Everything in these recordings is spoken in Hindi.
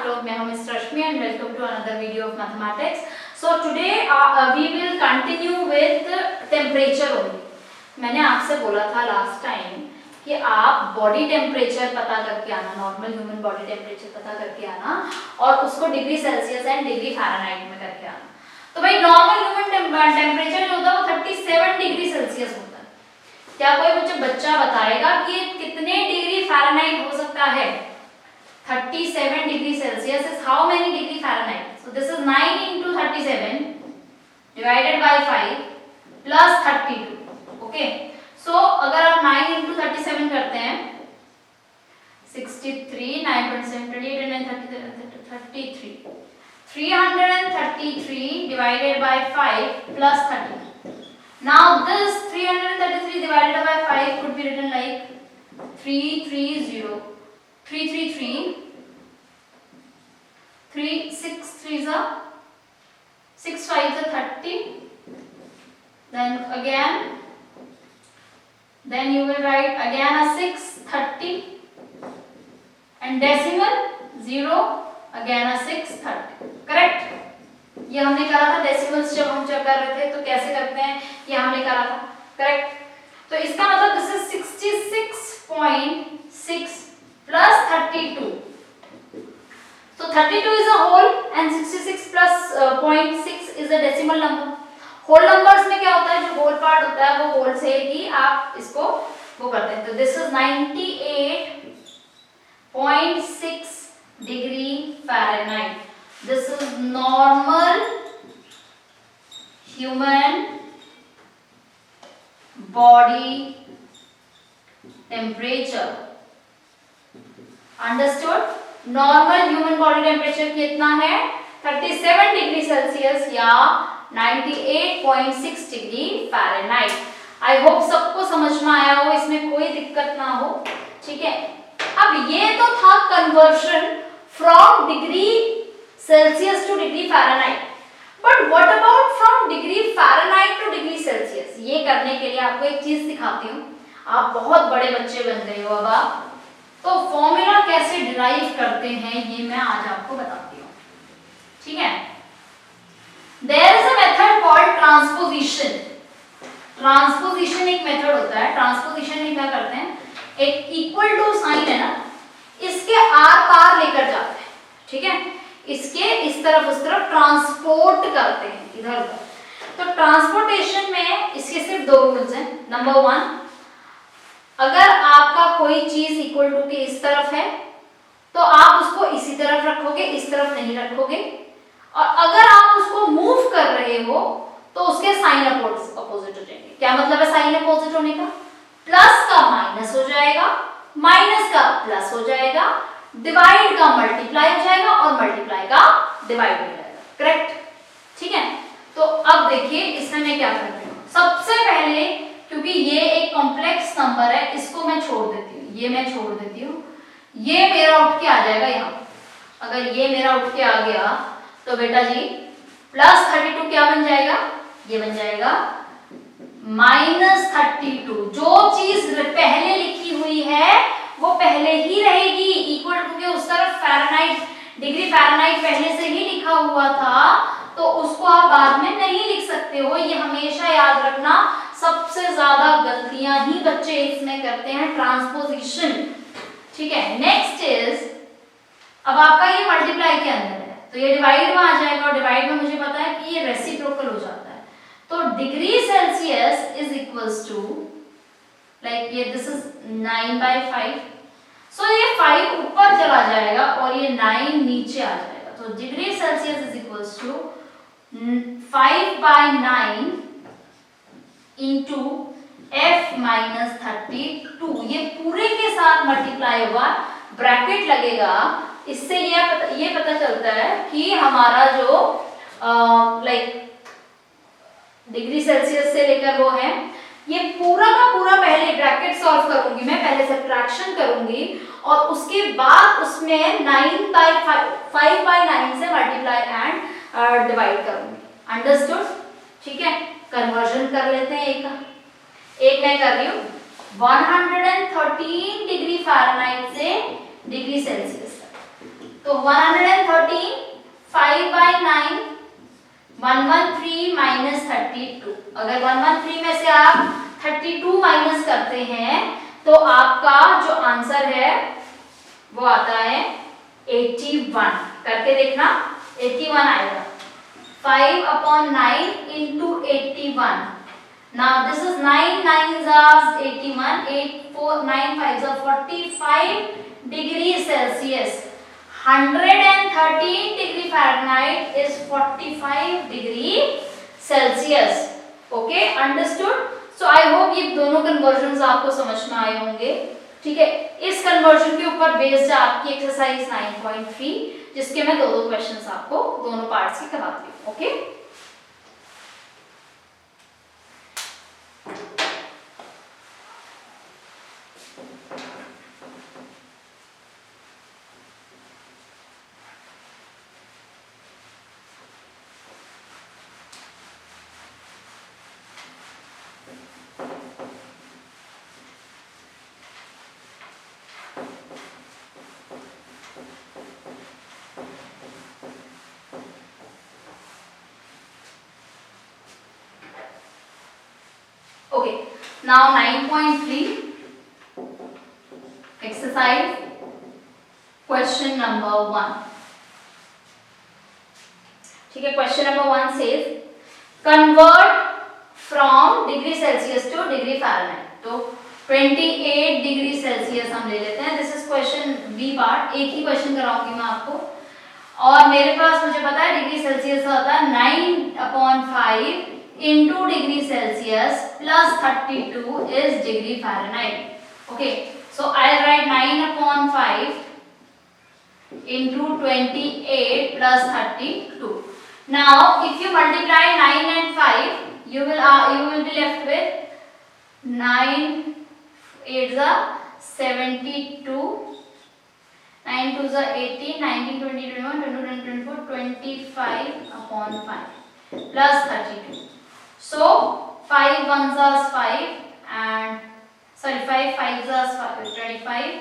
आप लोग। मैं हूं miss Rashmi and welcome to another video of mathematics. So today we will continue with temperature only. मैंने आपसे बोला था लास्ट टाइम कि आप बॉडी टेम्परेचर पता करके आना, नॉर्मल ह्यूमन बॉडी टेम्परेचर पता करके आना और उसको degree Celsius and degree Fahrenheit में करके आना। तो भाई नॉर्मल ह्यूमन टेम्परेचर जो होता है वो 37 डिग्री सेल्सियस होता है। क्या कोई मुझे बच्चा बताएगा कि कितने डिग्री फ़ारेनहाइट हो सकता है? 37 degree Celsius is how many degree Fahrenheit? So this is 9 into 37 divided by 5 plus 32. Okay. So अगर आप 9 into 37 करते हैं 63, 9.7, 28 and 33. 333 divided by 5 plus 30. Now this 333 divided by 5 could be written like 330. 333 3 6 3s are 6 5s are 30. Then you will write again a 6 30 and decimal 0 again a 6 30. Correct? ये हमने करा था डेसिमल्स जब हम चेक कर रहे थे तो कैसे करते हैं ये हमने करा था। करेक्ट? तो इसका मतलब this is 66.6 plus 32. So 32 is a whole and 66 plus 0.6 is a decimal number. whole numbers में क्या होता है, जो whole part होता है वो whole से ही आप इसको वो करते हैं। तो this is 98.6 degree Fahrenheit. This is normal human body temperature. Understood? Normal human body temperature कितना है? 37 डिग्री सेल्सियस या 98.6 डिग्री फ़ारेनहाइट। आई होप सबको समझ में आया हो, इसमें कोई दिक्कत ना हो। ठीक है, अब ये तो था conversion from degree Celsius to degree Fahrenheit, but what about from degree Fahrenheit two degree Celsius? ये करने के लिए आपको एक चीज सिखाती हूँ। आप बहुत बड़े बच्चे बन गए हो अब आप, तो फॉर्मूला कैसे डिराइव करते हैं ये मैं आज आपको बताती हूँ। ठीक है, there is a method called transposition. Transposition एक मेथड होता है। ट्रांसपोजिशन में क्या करते हैं, एक इक्वल टू साइन है ना, इसके आर पार लेकर जाते हैं। ठीक है, इसके इस तरफ उस तरफ ट्रांसपोर्ट करते हैं इधर उधर। तो ट्रांसपोर्टेशन में इसके सिर्फ दो रूल्स हैं। नंबर 1, अगर आपका कोई चीज इक्वल टू के इस तरफ है तो आप उसको इसी तरफ रखोगे, इस तरफ नहीं रखोगे। और अगर आप उसको मूव कर रहे हो तो उसके साइन अपोजिट हो जाएंगे। क्या मतलब है साइन अपोजिट होने का? प्लस का माइनस हो जाएगा, माइनस का प्लस हो जाएगा, डिवाइड का मल्टीप्लाई हो जाएगा और मल्टीप्लाई का डिवाइड हो जाएगा। करेक्ट? ठीक है, तो अब देखिए इसमें मैं क्या करती हूँ। सबसे पहले, क्योंकि ये एक कॉम्प्लेक्स नंबर है, इसको मैं छोड़ देती हूँ, ये मैं छोड़ देती हूँ। ये मेरा उठ के आ जाएगा यहाँ। अगर ये मेरा उठ के आ गया तो बेटा जी प्लस 32 क्या बन जाएगा? ये बन जाएगा -32। जो चीज पहले लिखी हुई है वो पहले ही रहेगी। इक्वल टू के उस तरफ फ़ारेनहाइट, डिग्री फ़ारेनहाइट पहले से ही लिखा हुआ था, तो उसको आप बाद में नहीं लिख सकते हो। ये हमेशा याद रखना। सबसे ज्यादा गलतियां ही बच्चे इसमें करते हैं, ट्रांसपोजिशन। ठीक है, नेक्स्ट इज, अब आपका ये मल्टीप्लाई के अंदर है तो ये डिवाइड में आ जाएगा, और डिवाइड में मुझे पता है कि ये रेसिप्रोकल हो जाता है। तो degree Celsius is equals to like ये दिस इज 9/5। सो ये 5 ऊपर चला जाएगा और ये 9 नीचे आ जाएगा। तो degree Celsius is equals to 5/9 into f minus 32। ये पूरे के साथ मल्टीप्लाई होगा, ब्रैकेट लगेगा। इससे ये पता चलता है कि हमारा जो लाइक डिग्री सेल्सियस से लेकर वो है, ये पूरा का पूरा पहले ब्रैकेट सॉल्व करूंगी मैं, पहले सब्ट्रैक्शन करूंगी और उसके बाद उसमें 5/9 से मल्टीप्लाई एंड डिवाइड करूंगी। अंडरस्टूड? ठीक है, कन्वर्जन कर लेते हैं। एक मैं कर रही हूँ 113 डिग्री फ़ारेनहाइट से डिग्री सेल्सियस तक। तो 113 5 by 9 113 minus 32। अगर 113 में से आप 32 माइनस करते हैं तो आपका जो आंसर है वो आता है 81। करके देखना, 81 आएगा। 5/9 into 81। Now this is 9 9s are 81, 8 4 9 5s are 45 degrees Celsius. 113 degree Fahrenheit is 45 degree Celsius. Okay, understood? So I hope ये दोनों कन्वर्जन्स आपको समझ में आए होंगे। ठीक है, इस कन्वर्जन के ऊपर बेस्ड आपकी एक्सरसाइज 9.3, जिसके मैं दो क्वेश्चंस आपको दोनों पार्ट्स की कराती हूँ। Okay, okay, now 9.3 exercise question number 1। ठीक है, question number 1 says convert from degree Celsius to degree Fahrenheit. तो 28 डिग्री सेल्सियस हम ले लेते हैं। This is question B part. एक ही क्वेश्चन कराऊंगी मैं आपको, और मेरे पास मुझे पता है डिग्री सेल्सियस का होता है 9/5 into degree Celsius plus 32 is degree Fahrenheit. Okay, so I'll write 9/5 into 28 plus 32. Now if you multiply 9 and 5, you will be left with 9 8s are 72, 9 2s are 18, 19 20 21 22 24 25/5 plus 32. So 5 1s are 5 and 5 5s are 25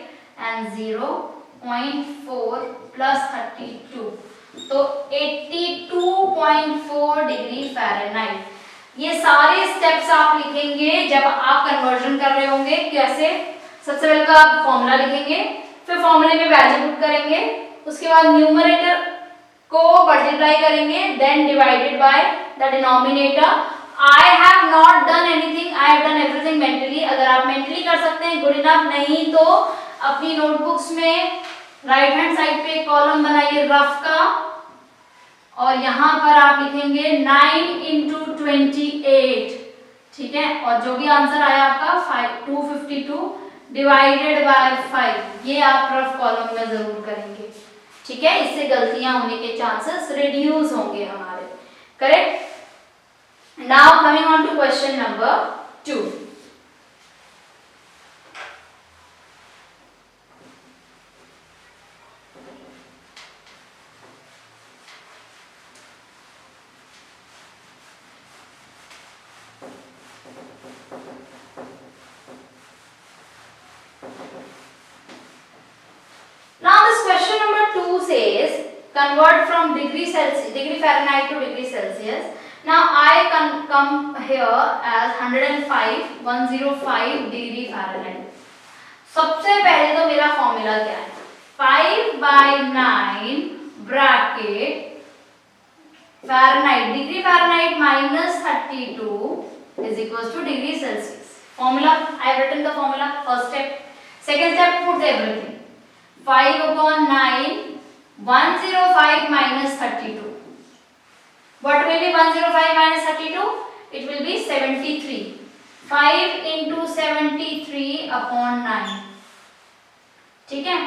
and 0.4 plus 32, तो 82.4 डिग्री फ़ारेनहाइट। ये सारे स्टेप्स आप लिखेंगे जब आप कन्वर्जन कर रहे होंगे। कैसे? सबसे पहले तो आप फॉर्मूला लिखेंगे, फिर फॉर्मूले में वैल्यू पुट करेंगे, उसके बाद न्यूमरेटर को मल्टीप्लाई करेंगे, then divided by the denominator. I have not done anything, I have done everything mentally। अगर आप मेंटली कर सकते हैं गुड इनफ, नहीं तो अपनी नोटबुक्स में राइट हैंड साइड पे कॉलम बनाइए रफ का, और यहाँ पर आप लिखेंगे 9 into 28। ठीक है, और जो भी आंसर आया आपका 252 डिवाइडेड बाय 5, ये आप रफ कॉलम में जरूर करेंगे। ठीक है, इससे गलतियां होने के चांसेस रिड्यूस होंगे हमारे। Correct. Now coming on to question number 2। Now this question number 2 says convert from degree Fahrenheit to degree Celsius। Now I can come here as 105 degree Fahrenheit. सबसे पहले तो मेरा फॉर्मूला क्या है? 5/9 bracket Fahrenheit, degree Fahrenheit minus 32 is equals to degree Celsius। Formula, I have written the formula, first step. Second step, put everything। 5/9 105 minus 32। What will be 105 minus 32? It will be 73। 5 into 73/9। ठीक है,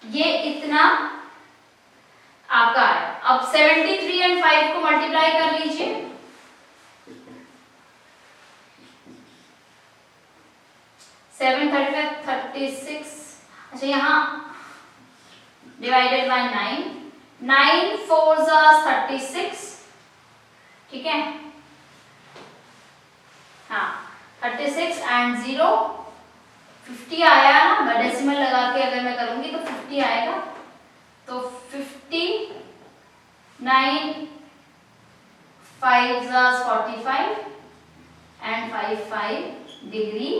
ये इतना आपका है। अब 73 and 5 को मल्टीप्लाई कर लीजिए, 7 35 36। अच्छा, यहाँ डिवाइडेड बाय 9, 9 4s are 36। ठीक है, हाँ 36 and 0 50 आया ना, मैं डेसिमल लगा के अगर मैं करूंगी तो 50 आएगा। तो 59 5 45 and 55 degree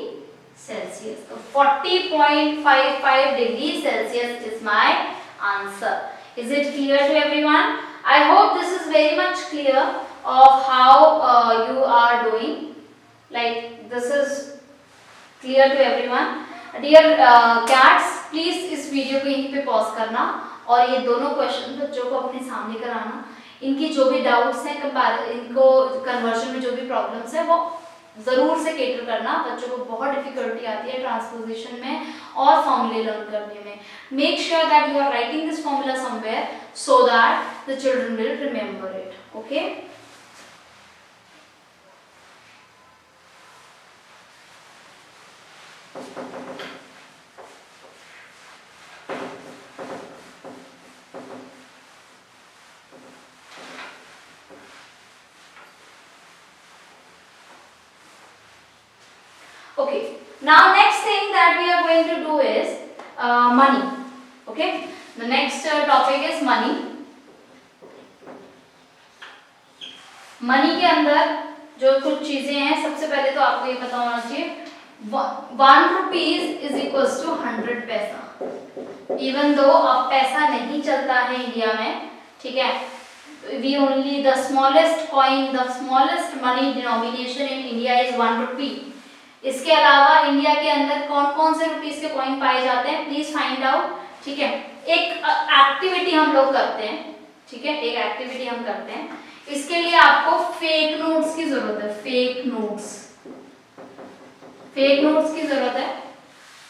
Celsius. So 40.55 degree Celsius is my answer. Is it clear to everyone? I hope this is very much clear of how you are doing. Like this is clear to everyone. Dear cats, please इस वीडियो को यहीं पे पॉज करना और ये दोनों क्वेश्चन बच्चों को अपने सामने कराना. इनकी जो भी डाउट्स हैं, इनको कन्वर्जन में जो भी प्रॉब्लम्स है वो जरूर से केटर करना. बच्चों को बहुत डिफिकल्टी आती है ट्रांसपोजिशन में और फॉर्मूले लर्न करने में. Make sure that you are writing this formula somewhere so that the children will remember it. Okay. Okay, now next thing that we are going to do is money. Okay, the next topic is money. Money के अंदर जो कुछ चीजें हैं, सबसे पहले तो आपको ये पता होना चाहिए 1 rupees is equals to 100 पैसा. Even though अब पैसा नहीं चलता है इंडिया में, ठीक है, we only the smallest coin, the smallest money denomination in India is 1 rupee. इसके अलावा इंडिया के अंदर कौन कौन से रुपीस के कॉइन पाए जाते हैं, प्लीज फाइंड आउट. ठीक है, एक एक्टिविटी हम लोग करते हैं. ठीक है, एक एक्टिविटी हम करते हैं. इसके लिए आपको फेक नोट्स की जरूरत है. फेक नोट्स की जरूरत है.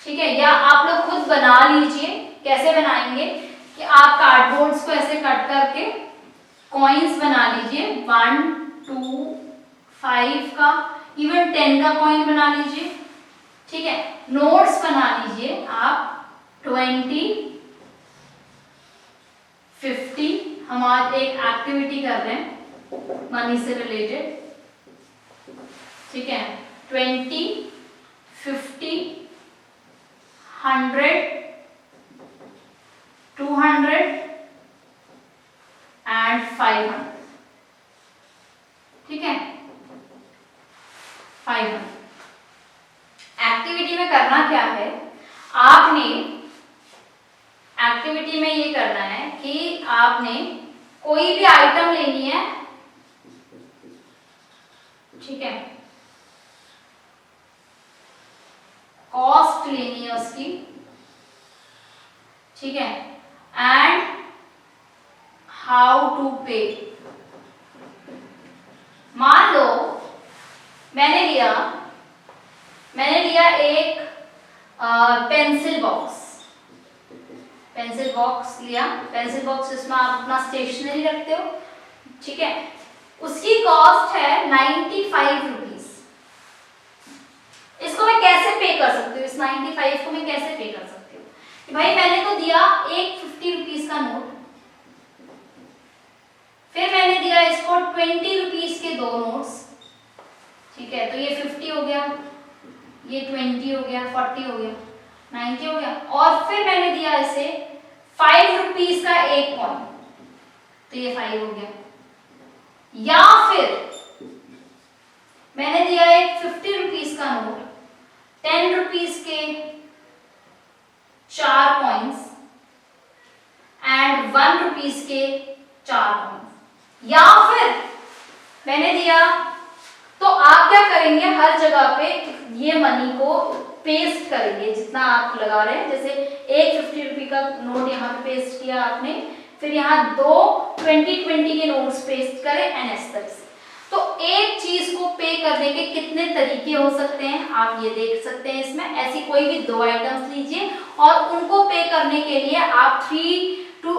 ठीक है, या आप लोग खुद बना लीजिए. कैसे बनाएंगे कि आप कार्डबोर्ड्स को ऐसे कट करके कॉइन्स बना लीजिए. 1 2 5 का, इवन 10 का कॉइन बना लीजिए. ठीक है, नोट्स बना लीजिए आप 20 50. हम आज एक एक्टिविटी कर रहे हैं मनी से रिलेटेड. ठीक है, 20 50 100 200 and 500. ठीक है, 500. एक्टिविटी में करना क्या है, आपने एक्टिविटी में ये करना है कि आपने कोई भी आइटम लेनी है. ठीक है, कॉस्ट लेनी है उसकी. ठीक है, एंड हाउ टू पे. मान लो मैंने लिया एक पेंसिल बॉक्स लिया. पेंसिल बॉक्स जिसमें आप अपना स्टेशनरी रखते हो. ठीक है, उसकी कॉस्ट है 95 रुपीज. इसको मैं कैसे पे कर सकती हूँ, इस 95 को मैं कैसे पे कर सकती हूँ कि भाई मैंने तो दिया एक 50 रुपीज का नोट, फिर मैंने दिया इसको 20 रुपीज के 2 नोट्स. ठीक है, तो ये 50 हो गया, ये 20 हो गया, 40 हो गया, 90 हो गया, और फिर मैंने दिया इसे 5 रुपीज का एक कॉइन, तो ये 5 हो गया. या फिर मैंने दिया एक 50 रुपीज का नोट, 10 रुपीज के 4 कॉइन्स एंड 1 रुपीज के 4 कॉइन्स. या फिर मैंने दिया, तो आप क्या करेंगे, हर जगह पे ये मनी को पेस्ट करेंगे जितना आप लगा रहे हैं. जैसे एक 50 रुपए का नोट यहाँ पे पेस्ट किया आपने, फिर यहाँ 2 20 के नोट्स पेस्ट करें एंड इस तरह से. तो एक चीज को पे करने के कितने तरीके हो सकते हैं आप ये देख सकते हैं इसमें. ऐसी कोई भी 2 आइटम्स लीजिए और उनको पे करने के लिए आप 2 to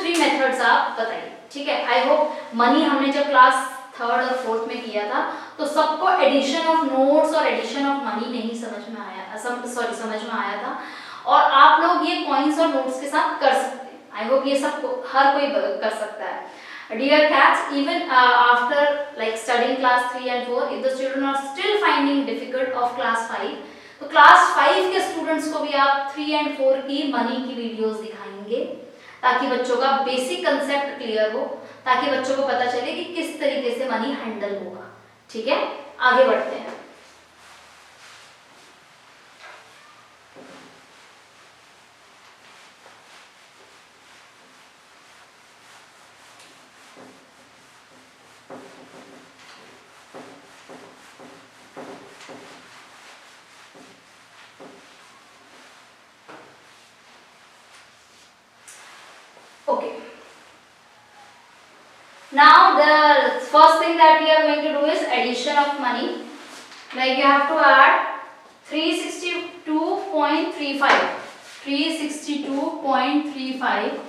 3 मेथड्स आप बताइए. ठीक है, आई होप मनी हमने जब क्लास 3rd और 4th में किया था तो सबको एडिशन ऑफ नोट्स और एडिशन ऑफ मनी नहीं समझ में आया था. और आप लोग ये कॉइन्स और नोट्स के साथ कर सकते हैं. आई होप ये सब हर कोई कर सकता है. Dear cats, even after like studying class 3 and 4, if the children are still finding difficult of class 5, तो class 5 के स्टूडेंट्स को भी आप 3 and 4 की मनी की वीडियोस दिखाएंगे ताकि बच्चों का बेसिक कंसेप्ट क्लियर हो, ताकि बच्चों को पता चले कि किस तरीके से मनी हैंडल होगा। ठीक है, आगे बढ़ते हैं। Okay. Now the first thing that we are going to do is addition of money. Like you have to add 362.35, 362.35,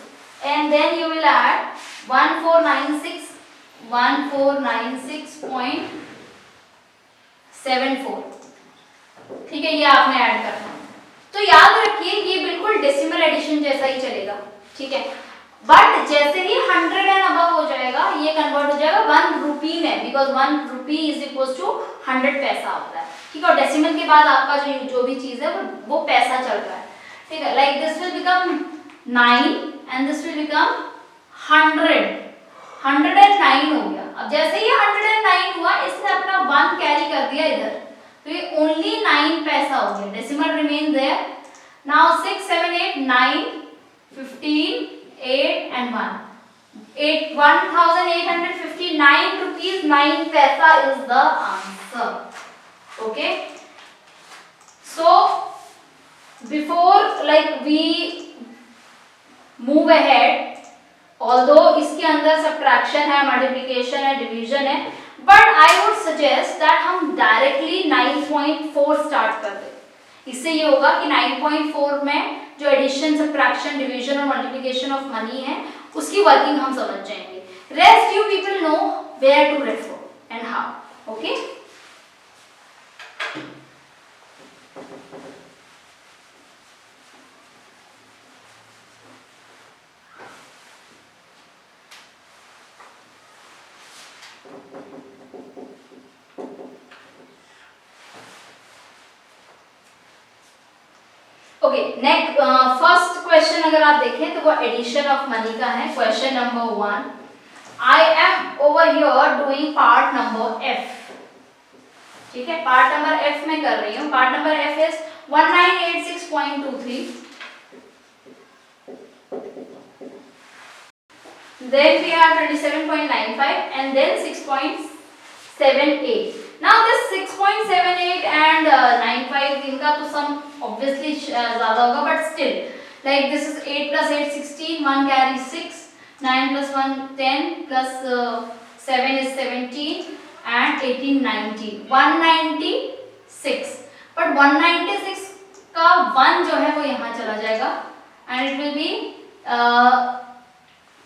and then you will add 1496, 1496.74. ठीक है, ये आपने ऐड करना है। तो याद रखिए ये बिल्कुल डेसिमल एडिशन जैसा ही चलेगा। ठीक है, बट जैसे ही 100 एंड अबव हो जाएगा ये कन्वर्ट हो जाएगा 1 रुपी में, because 1 rupee is equal to 100 paisa होता है। ठीक है, और डेसिमल के बाद आपका जो भी चीज है वो पैसा चल रहा है। ठीक है, like this will become 9 and this will become 100, 109 हो गया। अब जैसे ही 109 हुआ इसने अपना 1 कैरी कर दिया इधर, तो ये ओनली 9 पैसा हो गया, decimal remain there. Now 6 7 8 9 15 8 and 1, 1859 rupees 9 paisa is the answer. Okay, so before like we move ahead, although इसके अंदर subtraction है, multiplication है, division है, but I would suggest that हम directly 9.4 start कर दें। इससे ये होगा कि 9.4 में जो एडिशन, सब्ट्रैक्शन, डिवीजन और मल्टीप्लिकेशन ऑफ मनी है उसकी वर्किंग हम समझ जाएंगे। Rest you people know where to refer and how. Okay, okay, next first question अगर आप देखें तो वो एडिशन ऑफ मनी का है। Question number 1, I am over here doing part number F. ठीक है, पार्ट नंबर एफ में कर रही हूँ। Part number F is 1986.23, then we have 27.95 and then 6.78. Now this 6.78 and 95 इनका तो सम obviously ज़्यादा होगा, but still like this is 8 plus 8 16, 1 carry 6, 9 plus 1 10 plus 7 is 17 and 18 19, 196, but 196 का 1 जो है वो यहाँ चला जाएगा and it will be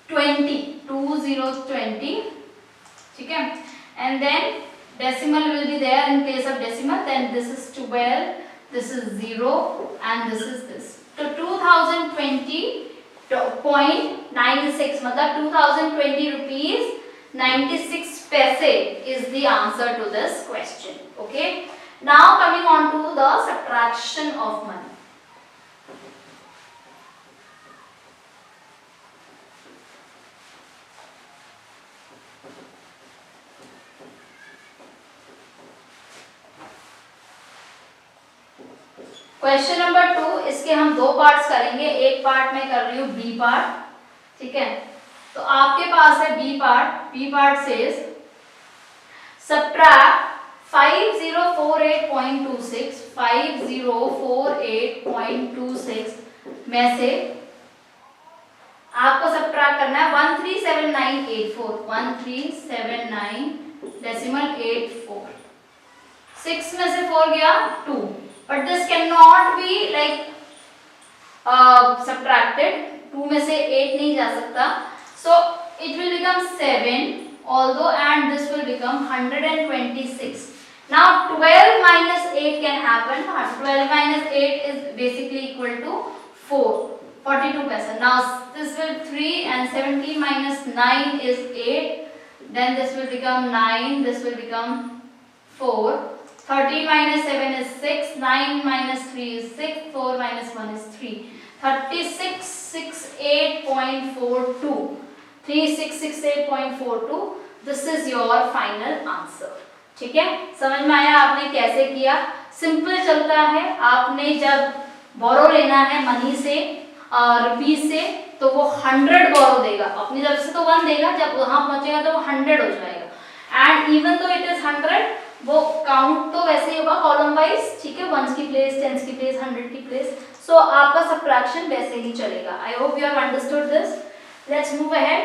20, 20. ठीक है, and then decimal will be there in place of decimal, then this is 12, this is 0 and this is this. So 2020.96 मतलब 2020 rupees 96 paise is the answer to this question. Okay, now coming on to the subtraction of money. Question number 2, इसके हम 2 पार्ट्स करेंगे। एक पार्ट में कर रही हूँ बी पार्ट। ठीक है, तो आपके पास है B part. B part says subtract 5048.26, 5048.26 में से आपको सब्ट्रैक्ट करना है 137984, 1379.84। 6 में से 4 गया 2, but this cannot be like subtracted, 2 में से 8 नहीं जा सकता, so it will become 7 although and this will become 126. Now 12 minus 8 can happen. 12 minus 8 is basically equal to 4, 42 paisa. Now this will 3 and 17 minus 9 is 8, then this will become 9, this will become 4, 13 minus 7 is 6, 9 minus 3 is 6, 4 minus 1 is 3. 36 3668.42, 3668.42, this is your final answer. ठीक है, समझ में आया आपने कैसे किया? सिंपल चलता है। आपने जब बोरो लेना है मनी से रुपीज से, तो वो 100 बोरो देगा, अपनी तरफ से तो 1 देगा, जब वहां पहुंचेगा तो वो 100 हो जाएगा। And even though it is 100, वो काउंट तो वैसे ही होगा कॉलम वाइज, ठीक है, 1s की प्लेस, 10s की प्लेस, 100 की प्लेस, सो आपका सबट्रैक्शन वैसे ही चलेगा। I hope you have understood this. Let's move ahead.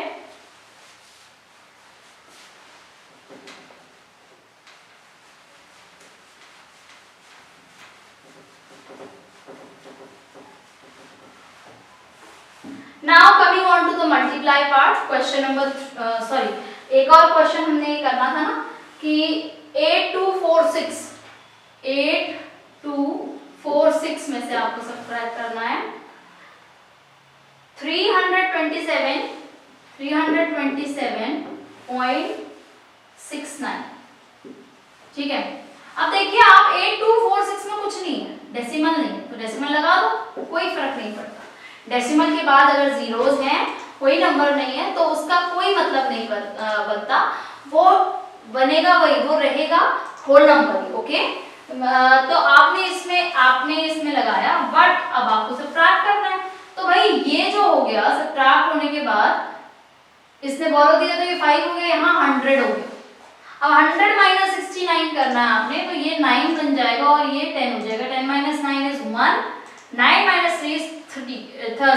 Now coming on to the multiply part, question number एक और क्वेश्चन हमने ये करना था ना कि 8246 में से आपको सब्ट्रैक्ट करना है 327.69। ठीक है, अब देखिए आप 8246 में कुछ नहीं है, डेसिमल नहीं है, तो डेसिमल लगा दो, कोई फर्क नहीं पड़ता। डेसिमल के बाद अगर जीरोस हैं, कोई नंबर नहीं है, तो उसका कोई मतलब नहीं बनता, वो बनेगा वही, वो रहेगा होल नंबर ही। ओके, तो आपने इसमें लगाया, बट अब आपको सब्ट्रैक्ट करना है, तो भाई ये जो हो गया सब्ट्रैक्ट होने के बाद, इसने बोरो दिया तो ये 5 हो गया, यहाँ 100 हो गया। अब 100 माइनस 69 करना है आपने, तो ये 9 बन जाएगा और ये 10 हो जाएगा। 10 minus 9 is 1, 9 minus 3 is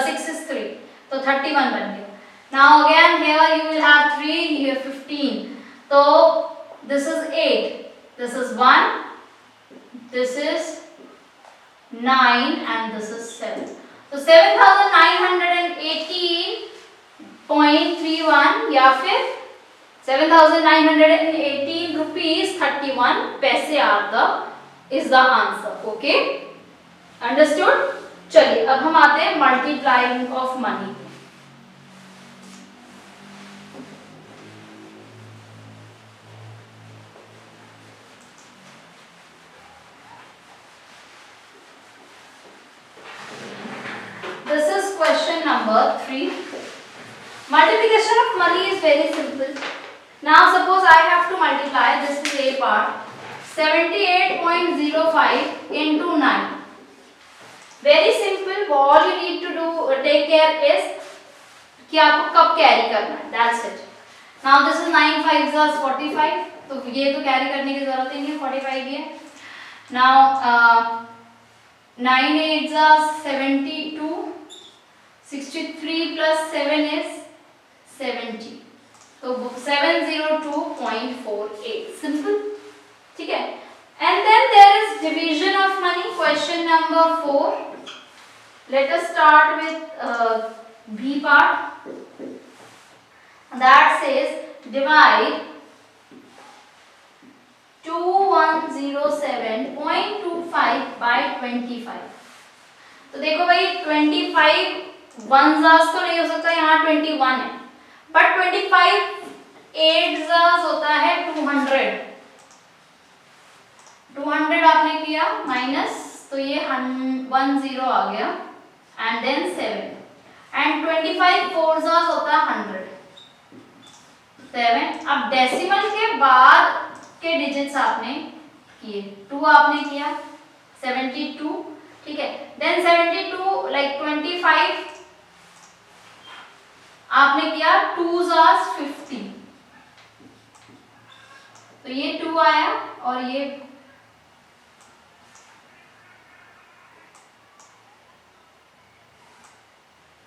6 is 3, तो 31 बन गया। Now again here you will have 3, here 15, so this is 8, this is 1, this is 9 and this is 7, so 7918.31 या फिर 7918 rupees 31 पैसे is the answer. Okay, understood? चलिए अब हम आते हैं multiplying of money. This is question number 3. Multiplication of money is very simple. Now suppose I have to multiply, this is a part, 78.05 into 9. Very simple. All you need to do take care is कि आपको कब कैरी करना है, that's it. Now this is 9 5s are 45, तो ये तो कैरी करने की जरूरत ही नहीं है, 45 ही है। Now 9 8s are 72, 63 plus 7 is 70, तो 702.48, simple, ठीक है। And then there is division of money, question number 4. Let us start with B part. That says divide 2107.25 by 25. तो देखो भाई 25 1s तो नहीं हो सकता, यहाँ 21 है, बट 25 8s होता है 200 आपने किया माइनस, तो ये 10 आ गया, एंड देन 7, एंड 25 4s होता है 100 7। अब डेसिमल के बाद के डिजिट्स आपने किए, 2 आपने किया 72, ठीक है, देन 72 लाइक 25 आपने किया 2s 50, तो ये 2 आया और ये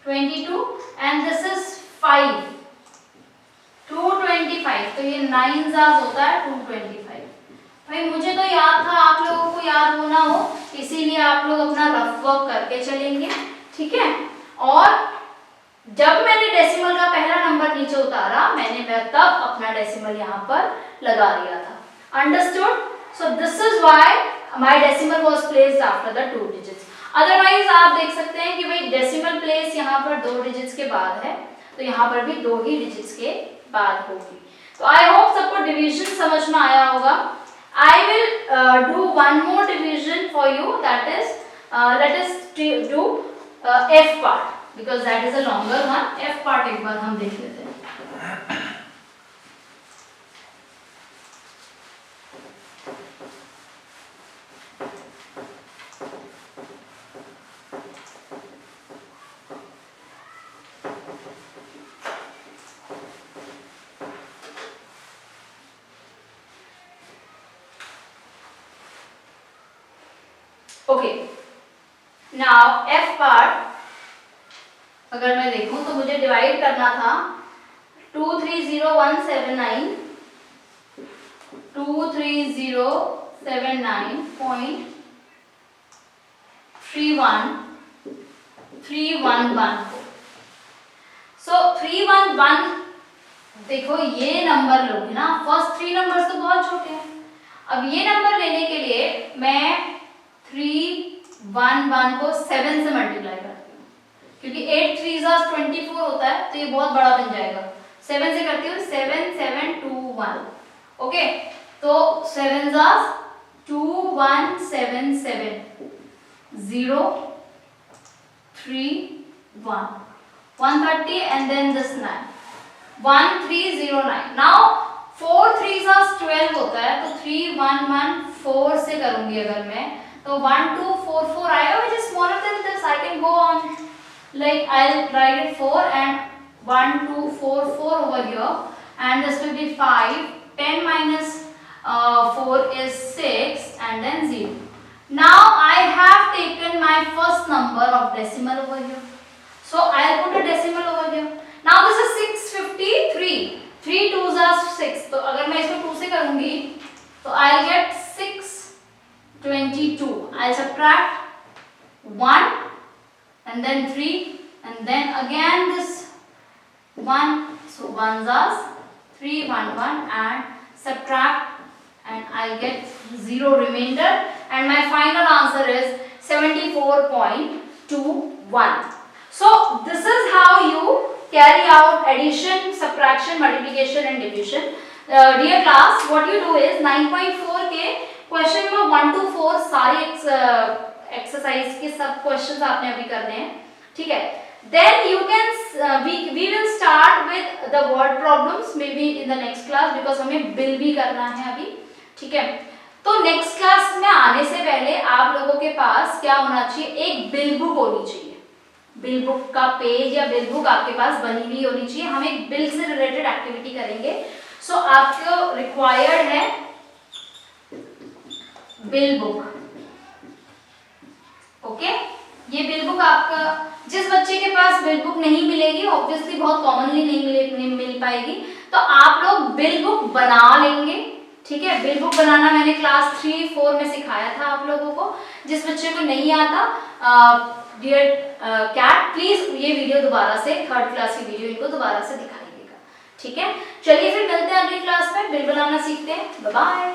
22 and this is 5, 225, तो ये 9s होता है 225। भाई मुझे तो याद था, आप लोगों को याद होना हो, इसीलिए आप लोग अपना रफ वर्क करके चलेंगे, ठीक है। और जब मैंने डेसिमल का पहला नंबर नीचे उतारा, मैंने तब अपना डेसिमल यहाँ पर लगा दिया था। Understood? So this is why my decimal was placed after the 2 digits. Otherwise आप देख सकते हैं कि भाई डेसिमल प्लेस यहाँ पर 2 डिजिट्स के बाद है, तो यहाँ पर भी 2 ही डिजिट्स के बाद होगी। तो आई होप सबको डिवीजन समझ में आया होगा। I will do one more division for you, that is let us do F part. because that is a longer one. F part एक बार हम देख लेते हैं. Okay. Now F part अगर मैं देखूं तो मुझे डिवाइड करना था 230179 23079.311 को. सो 311 देखो ये नंबर लोगे ना, फर्स्ट 3 नंबर्स तो बहुत छोटे हैं. अब ये नंबर लेने के लिए मैं 311 को 7 से मल्टीप्लाई करती हूँ, क्योंकि 8 3 24 होता है तो ये बहुत बड़ा बन जाएगा. 7 से करती हूँ 7721. ओके, तो 7 2177 0 3 1 130 and then this 9 1309. Now 4 3 12 होता है तो 3114 से करूंगी अगर मैं तो 1244 आएगा, which is smaller than this. I can go on like I'll write it 4 and 1244 over here, and this will be 5. 10 minus 4 is 6 and then 0. Now I have taken my first number of decimal over here, so I'll put a decimal over here. Now this is 653. 3 2s are 6, तो अगर मैं इसको 2 से करूंगी तो I'll get 622. I'll subtract 1 and then 3 and then again this 1, so 1s are 311 and subtract and I'll get 0 remainder, and my final answer is 74.21. So this is how you carry out addition, subtraction, multiplication and division. Dear class, what you do is 9.4 के क्वेश्चन नंबर 1 to 4 सारे एक्सरसाइज के सब क्वेश्चंस आपने अभी करने हैं, ठीक है. Then you can we will start with the word problems maybe in the next class, because हमें बिल भी करना है अभी, ठीक है. तो नेक्स्ट क्लास में आने से पहले आप लोगों के पास क्या होना चाहिए, एक बिल बुक होनी चाहिए. बिल बुक का पेज या बिल बुक आपके पास बनी हुई होनी चाहिए. हम एक बिल से रिलेटेड एक्टिविटी करेंगे. सो आपको रिक्वायर्ड है बिल बुक. ओके, ये बिल बुक आपका, जिस बच्चे के पास बिल बुक नहीं मिलेगी, ऑब्वियसली बहुत कॉमनली नहीं मिल पाएगी, तो आप लोग बिल बुक बना लेंगे, ठीक है. बिल बुक बनाना मैंने क्लास 3-4 में सिखाया था आप लोगों को. जिस बच्चे को नहीं आता, डियर कैट, प्लीज ये वीडियो दोबारा से, 3rd क्लास की वीडियो इनको दोबारा से दिखाइएगा, ठीक है. चलिए फिर मिलते हैं अगली क्लास में, बिल बनाना सीखते हैं. Bye bye.